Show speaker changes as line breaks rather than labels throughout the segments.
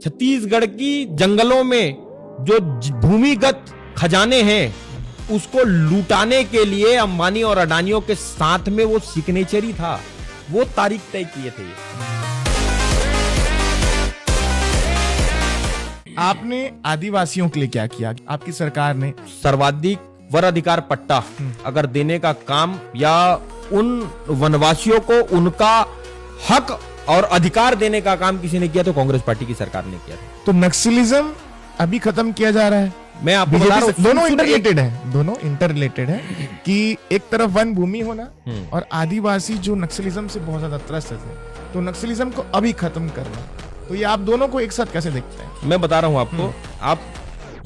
छत्तीसगढ़ की जंगलों में जो भूमिगत खजाने हैं उसको लूटाने के लिए अंबानी और अडानियों के साथ में वो सिग्नेचरी था, वो तारीख तय किए थे।
आपने आदिवासियों के लिए क्या किया? आपकी सरकार ने
सर्वाधिक वन अधिकार पट्टा अगर देने का काम या उन वनवासियों को उनका हक और अधिकार देने का काम किसी ने किया तो कांग्रेस पार्टी की सरकार ने किया था।
तो नक्सलिज्म अभी खत्म किया जा रहा है।
मैं आपको बता रहा हूं,
दोनों इंटररिलेटेड है, दोनों इंटररिलेटेड है कि एक तरफ वन भूमि होना और आदिवासी जो नक्सलिज्म से बहुत ज्यादा त्रस्त थे, तो नक्सलिज्म को अभी खत्म करना, तो ये आप दोनों को एक साथ कैसे देखते हैं?
मैं बता रहा हूं आपको, आप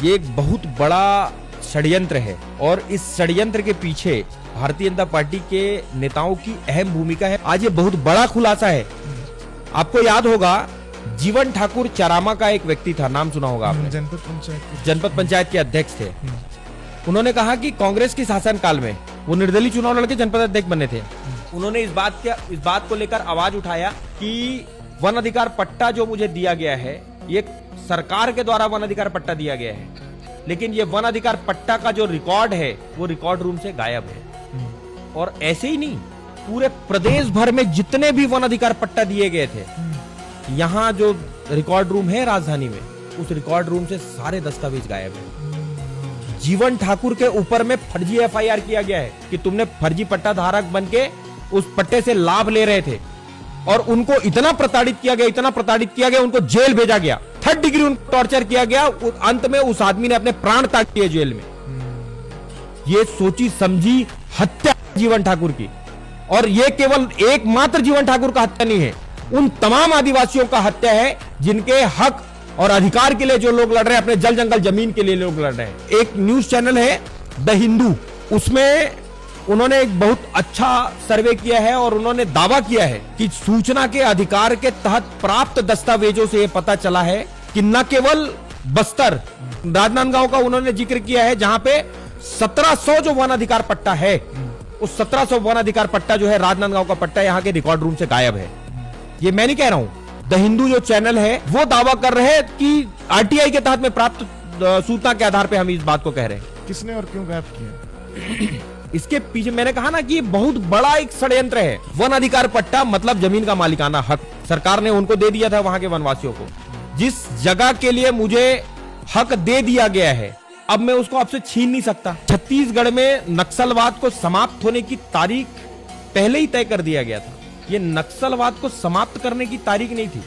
ये एक बहुत बड़ा षड्यंत्र है और इस षड्यंत्र के पीछे भारतीय जनता पार्टी के नेताओं की अहम भूमिका है। आज ये बहुत बड़ा खुलासा है। आपको याद होगा जीवन ठाकुर चारामा का एक व्यक्ति था, नाम सुना होगा आपने, जनपद पंचायत के अध्यक्ष थे। उन्होंने कहा कि कांग्रेस के शासनकाल में वो निर्दलीय चुनाव लड़के जनपद अध्यक्ष बने थे। उन्होंने इस बात को लेकर आवाज उठाया कि वन अधिकार पट्टा जो मुझे दिया गया है, ये सरकार के द्वारा वन अधिकार पट्टा दिया गया है, लेकिन ये वन अधिकार पट्टा का जो रिकॉर्ड है वो रिकॉर्ड रूम से गायब है। और ऐसे ही नहीं, पूरे प्रदेश भर में जितने भी वन अधिकार पट्टा दिए गए थे, यहाँ जो रिकॉर्ड रूम है राजधानी में, उस रिकॉर्ड रूम से सारे दस्तावेज गायब है। जीवन ठाकुर के ऊपर में फर्जी एफआईआर किया गया है कि तुमने फर्जी पट्टा धारक बन के उस पट्टे से लाभ ले रहे थे, और उनको इतना प्रताड़ित किया गया, उनको जेल भेजा गया, 3rd डिग्री उनको टॉर्चर किया गया। अंत में उस आदमी ने अपने प्राण त्याग दिए जेल में। ये सोची समझी हत्या जीवन ठाकुर की, और ये केवल एकमात्र जीवन ठाकुर का हत्या नहीं है, उन तमाम आदिवासियों का हत्या है जिनके हक और अधिकार के लिए जो लोग लड़ रहे हैं, अपने जल जंगल जमीन के लिए लोग लड़ रहे हैं। एक न्यूज चैनल है द हिंदू, उसमें उन्होंने एक बहुत अच्छा सर्वे किया है और उन्होंने दावा किया है कि सूचना के अधिकार के तहत प्राप्त दस्तावेजों से यह पता चला है कि न केवल बस्तर, राजनांदगांव का उन्होंने जिक्र किया है, जहां पे 1700 जो वन अधिकार पट्टा है, उस 1700 वन अधिकार पट्टा जो है राजनांदगांव का पट्टा यहाँ के रिकॉर्ड रूम से गायब है। ये मैं नहीं कह रहा हूं, द हिंदू जो चैनल है वो दावा कर रहे हैं कि आरटीआई के तहत में प्राप्त सूचना के आधार पे हम इस बात को कह रहे हैं।
किसने और क्यों गायब किया?
इसके पीछे मैंने कहा ना कि ये बहुत बड़ा एक षड्यंत्र है। वन अधिकार पट्टा मतलब जमीन का मालिकाना हक, सरकार ने उनको दे दिया था वहां के वनवासियों को। जिस जगह के लिए मुझे हक दे दिया गया है, अब मैं उसको आपसे छीन नहीं सकता। छत्तीसगढ़ में नक्सलवाद को समाप्त होने की तारीख पहले ही तय कर दिया गया था। ये नक्सलवाद को समाप्त करने की तारीख नहीं थी।